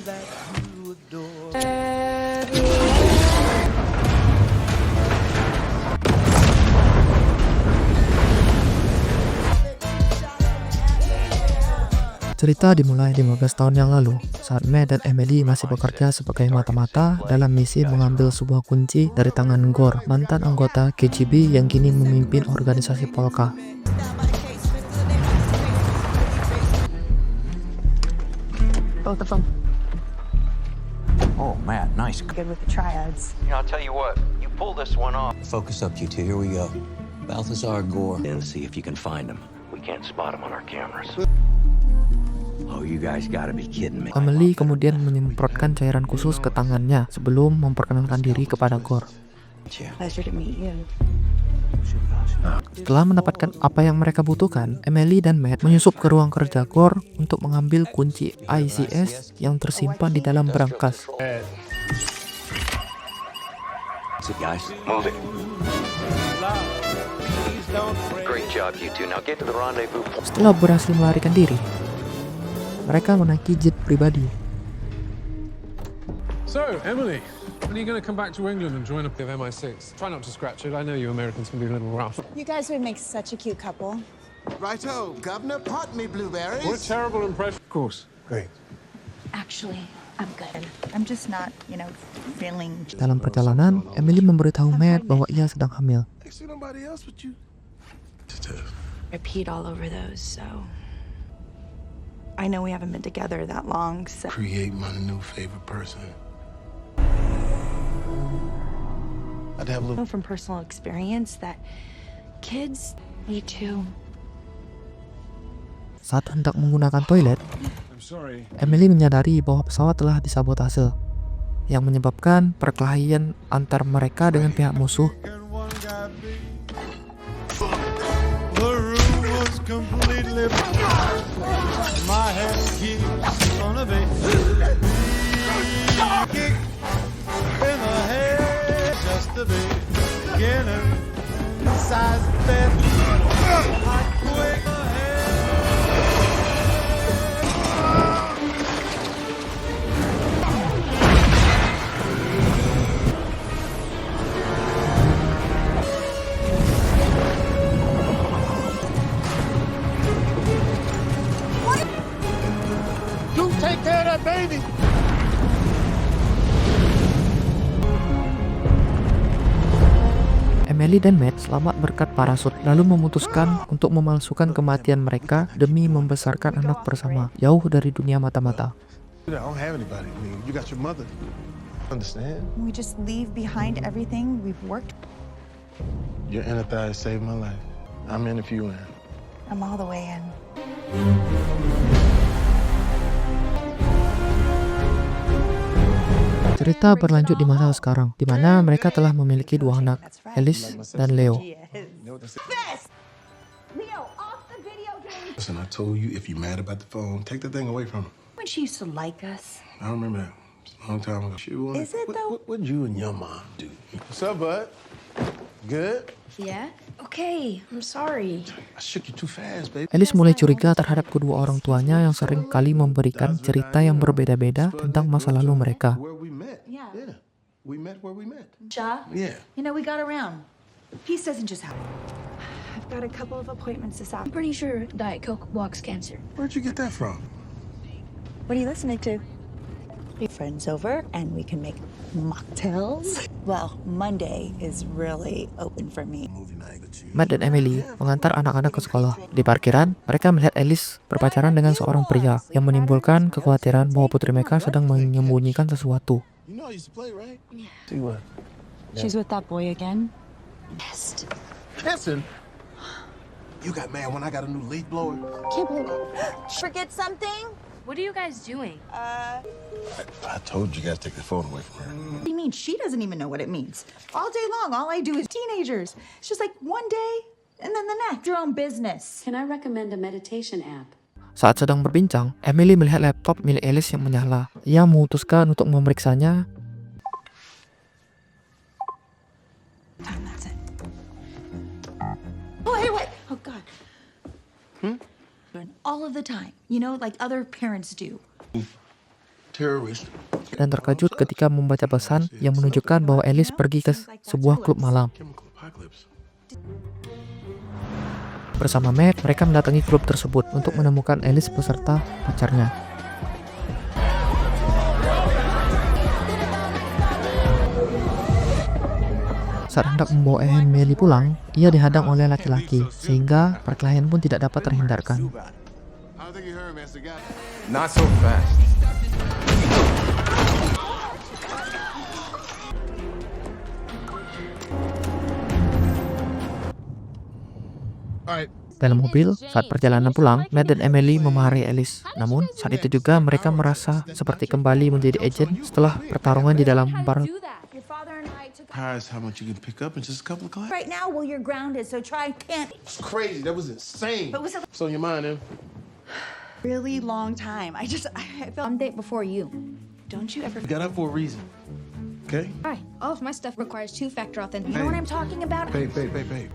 Cerita dimulai 15 tahun yang lalu, saat Matt dan Emily masih bekerja sebagai mata-mata dalam misi mengambil sebuah kunci dari tangan Gore, mantan anggota KGB yang kini memimpin organisasi Polka. Both of them. Oh, Matt, nice. Good with the triads. I'll tell you what, you pull this one off. Focus up, you two. Here we go. Balthazar Gore. And see if you can find him. We can't spot him on our cameras. Oh, you guys gotta be kidding me. Emily kemudian menyemprotkan cairan khusus ke tangannya sebelum memperkenalkan diri kepada Gore. Pleasure to meet you. Setelah mendapatkan apa yang mereka butuhkan, Emily dan Matt menyusup ke ruang kerja Gore untuk mengambil kunci ICS yang tersimpan di dalam berangkas. Guys, move it. Great job, you two. Now get to the rendezvous. Setelah berhasil melarikan diri, mereka menaiki jet pribadi. So, Emily, when are you going to come back to England and join up with MI6? Try not to scratch it. I know you Americans can be a little rough. You guys would make such a cute couple. Righto, Governor, pot me blueberries. What a terrible impression. Of course. Great. Actually, I'm good. I'm just not, feeling... Dalam perjalanan, Emily memberitahu Matt bahwa ia sedang hamil. I see nobody else but you. Repeat all over those, so... I know we haven't been together that long, so... Create my new favorite person. I'd have a I know little... from personal experience that kids need to... Saat hendak menggunakan toilet, I'm sorry. Emily menyadari bahwa pesawat telah disabotase, yang menyebabkan perkelahian antar mereka dengan pihak musuh. The room was completely... My head keeps on a beat. Kick in the head, just a bit. Beginning, size bed. I quit the take care of that baby. Emily dan Matt selamat berkat parasut, lalu memutuskan untuk memalsukan kematian mereka demi membesarkan anak bersama, jauh dari dunia mata-mata. I don't have anybody. I mean, you got your mother. Understand? We just leave behind everything we've worked. Your empathy saved my life. I'm in if you in. I'm all the way in. Cerita berlanjut di masa sekarang, di mana mereka telah memiliki dua anak, Alice dan Leo. Listen, I told you if you're mad about the phone, take the thing away from him. When she used to like us. I remember that. It's a long time ago. Is it, though? What you and your mom do? What's up, bud? Good? Yeah? Okay, I'm sorry. I shook you too fast, baby. Alice mulai curiga terhadap kedua orang tuanya yang sering kali memberikan cerita yang berbeda-beda tentang masa lalu mereka. Where we met. Yeah. Yeah. We met where we met. Ja? Yeah. We got around. Peace doesn't just happen. I've got a couple of appointments this afternoon. I'm pretty sure Diet Coke blocks cancer. Where'd you get that from? What are you listening to? Friends over and we can make mocktails. Well, Monday is really open for me. Movie night with you. Matt dan Emily mengantar anak-anak ke sekolah. Di parkiran, mereka melihat Alice berpacaran dengan seorang pria yang menimbulkan kekhawatiran bahwa putri mereka sedang menyembunyikan sesuatu. You know I used to play, right? Yeah. See what? She's with that boy again? Pissed. Listen. You got mad when I got a new leaf blower? Can't believe it. Forget something? What are you guys doing? I told you guys to take the phone away from her. What do you mean? She doesn't even know what it means. All day long, all I do is teenagers. It's just like one day and then the next. Your own business. Can I recommend a meditation app? Saat sedang berbincang, Emily melihat laptop milik Alice yang menyala. Ia memutuskan untuk memeriksanya. That's it. Oh, hey, wait. Oh, God. All of the time. Like other parents do. terrorist. dan terkejut ketika membaca pesan yang menunjukkan bahwa Alice pergi ke sebuah klub malam. Chemical apocalypse. Bersama Matt, mereka mendatangi klub tersebut untuk menemukan Alice beserta pacarnya. Saat hendak membawa Emily pulang, ia dihadang oleh laki-laki, sehingga perkelahian pun tidak dapat terhindarkan. I don't think you heard me. That's the guy. Not so fast. All right. Dalam mobil, saat perjalanan pulang, Matt dan Emily memarahi Alice. Namun, saat itu juga mereka merasa seperti kembali menjadi agen setelah pertarungan di dalam bar. Surprised how much you can pick up in just a couple of classes. Right now, well, you're grounded, so try can't. It's crazy. That was insane. But was it What's on your mind, Em? really long time? I felt date before you. Don't you ever You got up for a reason. Okay? Hi. All of my stuff requires two-factor you authentication. know what I'm talking about? Babe. You feel better.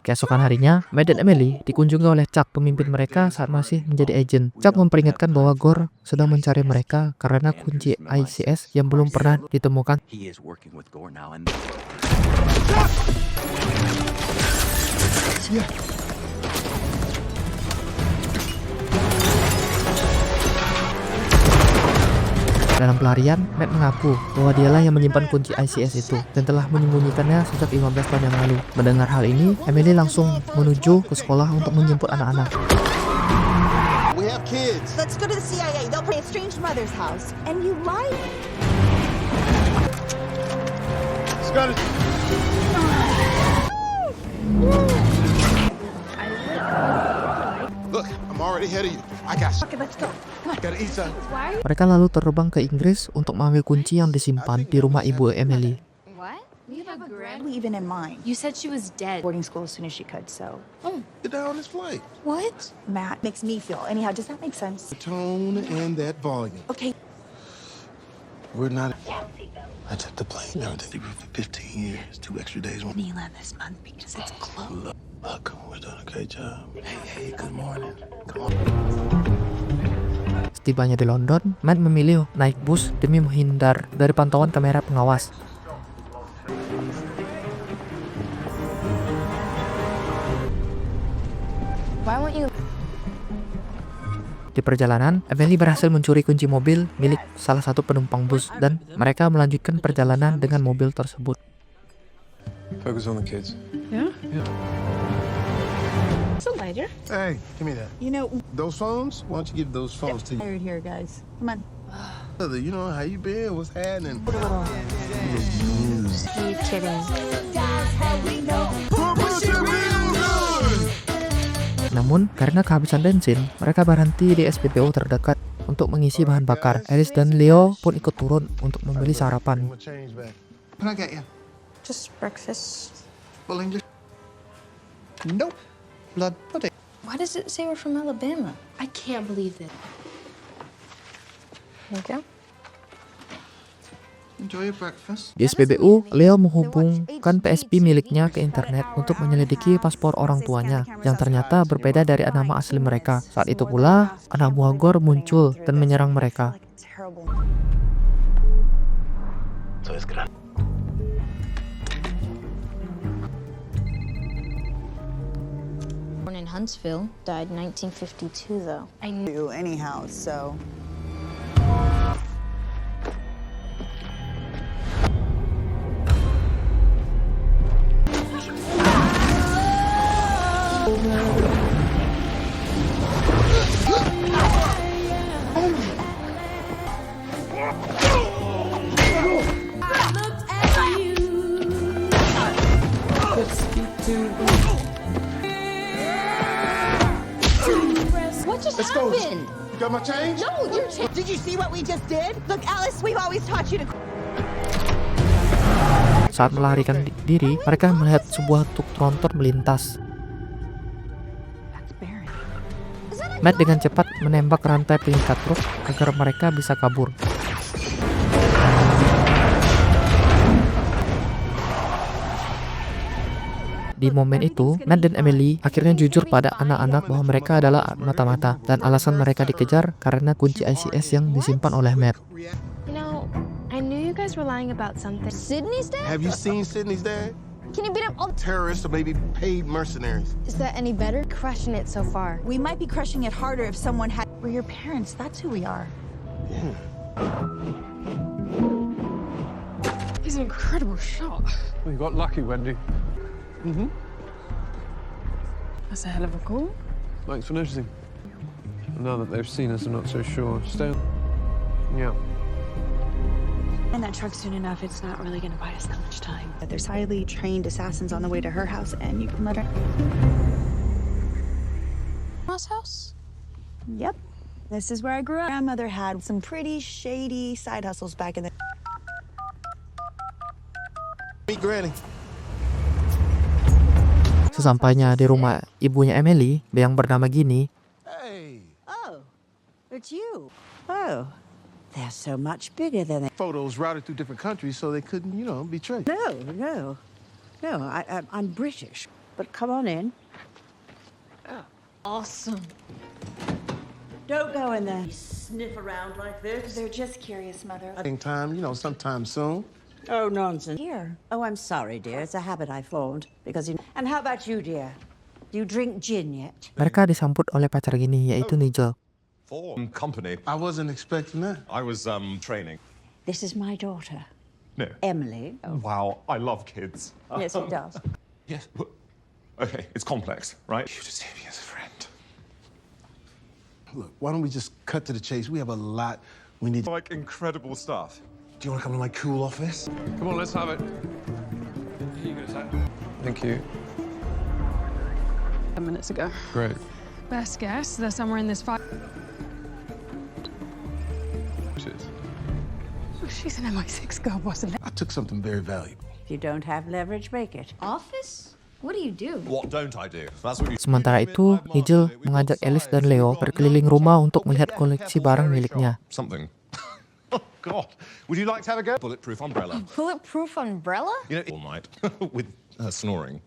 Keesokan harinya, Matt dan Emily dikunjungi oleh Chuck, pemimpin mereka saat masih menjadi agen. Chuck memperingatkan bahwa Gore sedang mencari mereka karena kunci ICS yang belum pernah ditemukan. He is working with Gore now, and Dalam pelarian, Matt mengaku bahwa dialah yang menyimpan kunci ICS itu dan telah menyembunyikannya sejak 15 tahun yang lalu. Mendengar hal ini, Emily langsung menuju ke sekolah untuk menjemput anak-anak. We have kids. Let's go to the CIA. They'll play a strange mother's house. And you lied. Scotty. Look, I'm already ahead of you. I got you. Okay, let's go. Come on. Gotta eat something. Mereka lalu terbang ke Inggris untuk mengambil kunci yang disimpan di rumah ibu Emily. What? We have a grand... Even in mind. You said she was dead. Boarding school as soon as she could, so. Get down on this flight. What? Matt makes me feel. Anyhow, does that make sense? The tone and that volume. Okay. We're not. I took the plane and everything for 15 years, 2 extra days. Nila this month because it's close. Look, we're doing a great job. Hey, good morning. Come on. Setibanya di London, Matt memilih naik bus demi menghindar dari pantauan kamera pengawas. Why won't you... Di perjalanan, Emily berhasil mencuri kunci mobil milik salah satu penumpang bus dan mereka melanjutkan perjalanan dengan mobil tersebut. Focus on the kids. It's a lighter. Hey, give me that. You know, Those phones? Why don't you give those phones to you? tired here, guys. Come on. Brother, you know how you been? What's happening? Are you kidding? Namun, karena kehabisan bensin, mereka berhenti di SPBU terdekat untuk mengisi bahan bakar. Alice dan Leo pun ikut turun untuk membeli sarapan. I'm gonna change back. Can I get you? Just breakfast. Full English? Nope. Blood pudding. Why does it say we're from Alabama? I can't believe this. There you go. Enjoy your breakfast. Di SPBU, Leo menghubungkan PSP miliknya ke internet untuk menyelidiki paspor orang tuanya yang ternyata berbeda dari nama asli mereka. Saat itu pula, anak buah Gore muncul dan menyerang mereka. Terrible. so it's gonna. Born in Huntsville, died in 1952 though. I knew. Do anyhow, so. What just Let's go. happened? You got my change? No, you're Did you see what we just did? Look, Alice, we've always taught you to. Saat melarikan diri, mereka melihat sebuah truk tronton melintas. That's Barry. Matt dengan cepat menembak rantai pengikat truk agar mereka bisa kabur. Di Di momen itu, Matt dan Emily akhirnya jujur pada anak-anak bahwa mereka adalah mata-mata dan alasan mereka dikejar karena kunci ICS yang disimpan oleh Matt. You know, I knew you guys were lying about something. Sydney's dad? Have you seen Sydney's dad? Can you beat up all Terrorists or maybe paid mercenaries. Is that any better? Crushing it so far. We might be crushing it harder if someone had. We're your parents. That's who we are. He's an incredible shot. Well, you got lucky, Wendy. That's a hell of a call. Thanks for noticing. Now that they've seen us, I'm not so sure. Stay on. Yeah. And that truck soon enough, it's not really gonna buy us that much time. There's highly trained assassins on the way to her house, and you can let her. Grandma's house? Yep. This is where I grew up. Grandmother had some pretty shady side hustles back in the. Meet Granny. Sesampainya di rumah ibunya Emily yang bernama Ginny, Hey. Oh, it's you. Oh, they're so much bigger than they. Photos routed through different countries so they couldn't, be traced. No. I'm British. But come on in. Awesome. Don't go in there. Sniff around like this. They're just curious, Mother. Time, sometime soon. Oh, nonsense. Here. Oh, I'm sorry, dear. It's a habit I formed because. And how about you, dear? Do you drink gin yet? mereka disambut oleh pacar Ginny yaitu Nigel. Form company. I wasn't expecting that. I was training. This is my daughter, No. Emily. Wow, I love kids. Yes, he does. Yes. Okay, it's complex, right? You just see me as a friend. Look, why don't we just cut to the chase? We have a lot we need. Like incredible stuff. Do you want to come to my cool office? Come on, let's have it. Here you go, Zach. Thank you. 10 minutes ago. Great. Best guess, they're somewhere in this fight. Cheers. Oh, she's an MI6 girl, wasn't it? I took something very valuable. If you don't have leverage, make it. Office? What do you do? What don't I do? That's what you. Sementara itu, Nigel mengajak Alice dan Leo berkeliling rumah untuk melihat koleksi barang miliknya. Something. Oh God! Would you like to have a go? Bulletproof umbrella. Bulletproof umbrella? All night with snoring.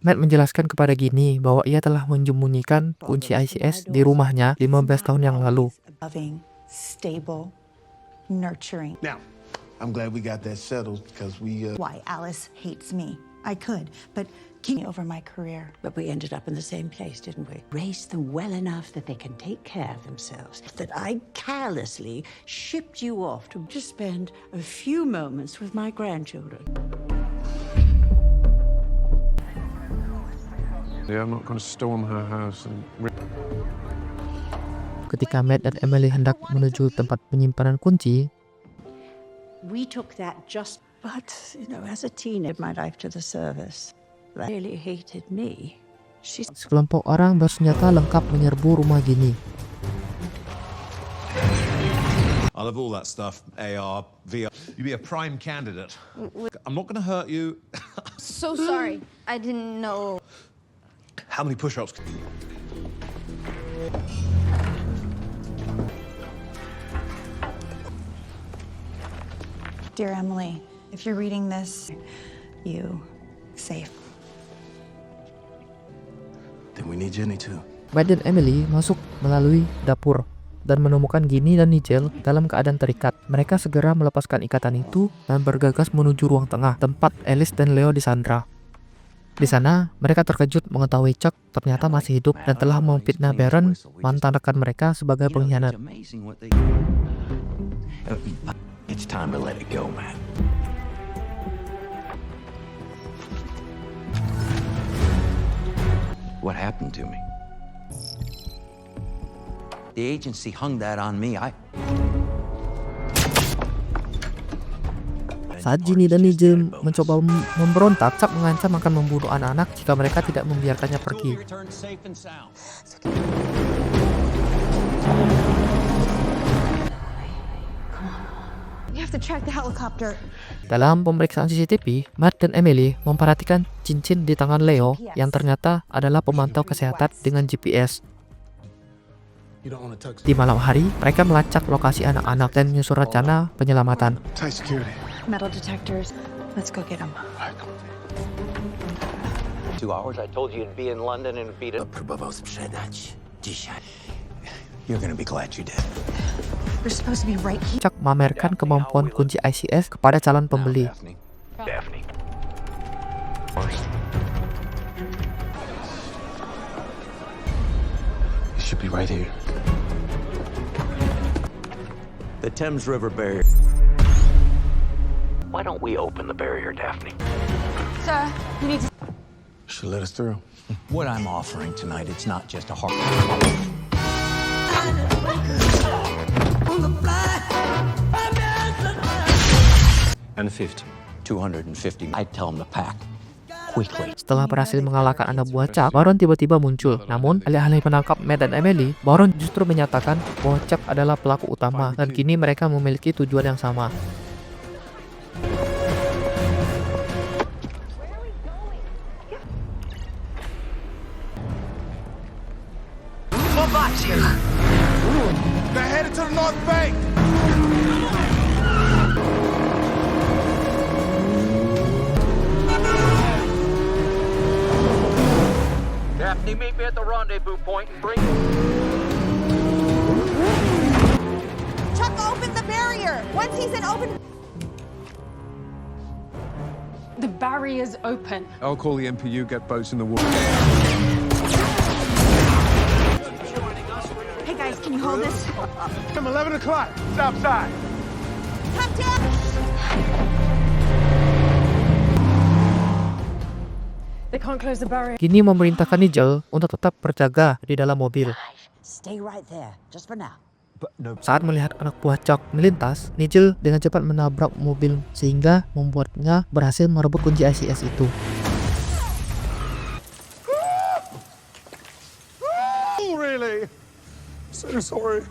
Matt menjelaskan kepada Ginny bahwa ia telah menyembunyikan kunci ICS di rumahnya 15 tahun yang lalu. Loving, stable, nurturing. Now, I'm glad we got that settled because we. Why Alice hates me. I could, but keep me over my career. But we ended up in the same place, didn't we? Raised them well enough that they can take care of themselves. That I carelessly shipped you off to just spend a few moments with my grandchildren. Yeah, I'm not going to storm her house and. Ketika Matt dan Emily hendak menuju tempat penyimpanan kunci, We took that just, but, as a teenager, my life to the service. They really hated me. sekelompok orang bersenjata lengkap menyerbu rumah Ginny. I love all that stuff. AR, VR. You'd be a prime candidate. I'm not going to hurt you. So sorry. I didn't know. How many push-ups? Dear Emily, if you're reading this, you safe. Then we need Jenny too. Matt dan Emily masuk melalui dapur dan menemukan Ginny dan Nigel dalam keadaan terikat. Mereka segera melepaskan ikatan itu dan bergegas menuju ruang tengah, tempat Alice dan Leo disandra. Di sana, mereka terkejut mengetahui Chuck ternyata masih hidup dan telah memfitnah Baron, mantan rekan mereka, sebagai pengkhianat. It's time to let it go, Matt. What happened to me? The agency hung that on me. Saat Ginny dan Nigel mencoba memberontak, Chuck mengancam akan membunuh anak-anak jika mereka tidak membiarkannya pergi. We have to track the helicopter. Dalam pemeriksaan CCTV, Matt dan Emily memperhatikan cincin di tangan Leo yang ternyata adalah pemantau kesehatan dengan GPS. Di malam hari, mereka melacak lokasi anak-anak dan menyusun rencana penyelamatan. Metal detectors. Let's go get them. 2 hours. I told you you'd be in London and it'd be to... You're gonna be glad you did. We're supposed to be right here. Chuck memamerkan kemampuan kunci ICS kepada calon pembeli. Daphne. You should be right here. The Thames River barrier. Why don't we open the barrier, Daphne? Sir, you need to... Should let us through. What I'm offering tonight, it's not just a heart. And 50. 250. I tell them to pack quickly. Setelah berhasil mengalahkan anak buah Chuck, Baron tiba-tiba muncul. Namun, alih-alih menangkap Matt dan Emily, Baron justru menyatakan bahwa Chuck adalah pelaku utama dan kini mereka memiliki tujuan yang sama. They're headed to the North Bank. Daphne, meet me at the rendezvous point and bring... Chuck, open the barrier! Once he's in open... The barrier's open. I'll call the MPU, get boats in the water. Hey guys, can you hold this? Come 11 o'clock. Stop side. Captain! They can't close the barrier. Kini memerintahkan Nigel untuk tetap berjaga di dalam mobil. Stay right there, just for now. Saat melihat anak buah Chuck melintas, Nigel dengan cepat menabrak mobil sehingga membuatnya berhasil merebut kunci ICS itu. Oh, really? So sorry.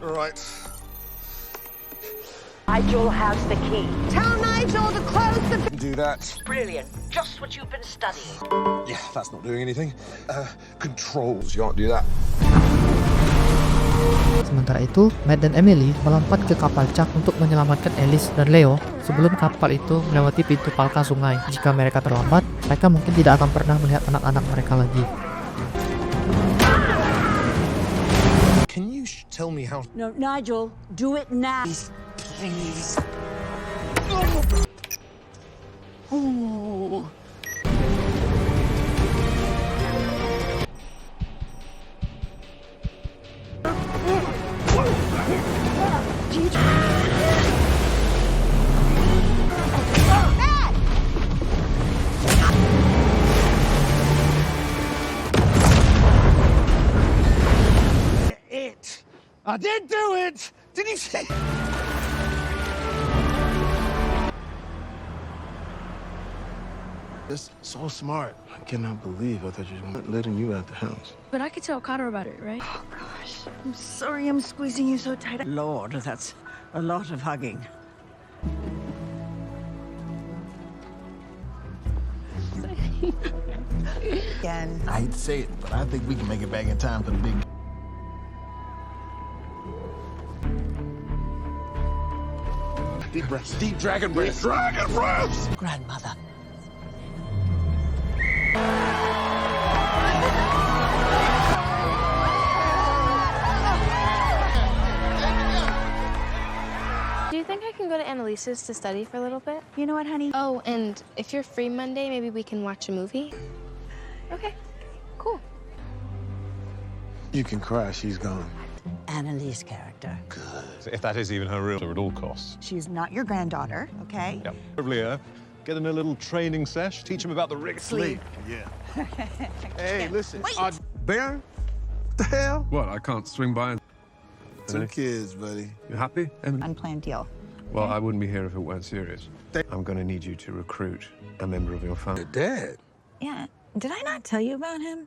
All right. Nigel has the key. Tell Nigel to close the... Do that. Brilliant. Just what you've been studying. Yeah, that's not doing anything. Controls. You can't do that. Sementara itu, Matt dan Emily melompat ke kapal Chuck untuk menyelamatkan Alice dan Leo sebelum kapal itu melewati pintu palka sungai. Jika mereka terlambat, mereka mungkin tidak akan pernah melihat anak-anak mereka lagi. Can you tell me how? No, Nigel, do it now. Please. Ooh. I did do it! Did you see? That's so smart. I cannot believe I thought you were letting you out the house. But I could tell Carter about it, right? Oh gosh, I'm sorry I'm squeezing you so tight. Lord, that's a lot of hugging. Again. I hate to say it, but I think we can make it back in time for the big... Deep breaths. Deep dragon breaths. Dragon breaths! Grandmother. Do you think I can go to Annalisa's to study for a little bit? You know what, honey? Oh, and if you're free Monday, maybe we can watch a movie? Okay, cool. You can cry, she's gone. Annalise character. If that is even her real at all costs. She's not your granddaughter, okay? Yep. Probably get in a little training sesh, teach him about the rig. Sleep. Yeah. Hey, listen. Baron? What the hell? What, I can't swing by and... 2 kids, buddy. You happy, Emily? Unplanned deal. Well, I wouldn't be here if it weren't serious. I'm gonna need you to recruit a member of your family. Dad? Yeah. Did I not tell you about him?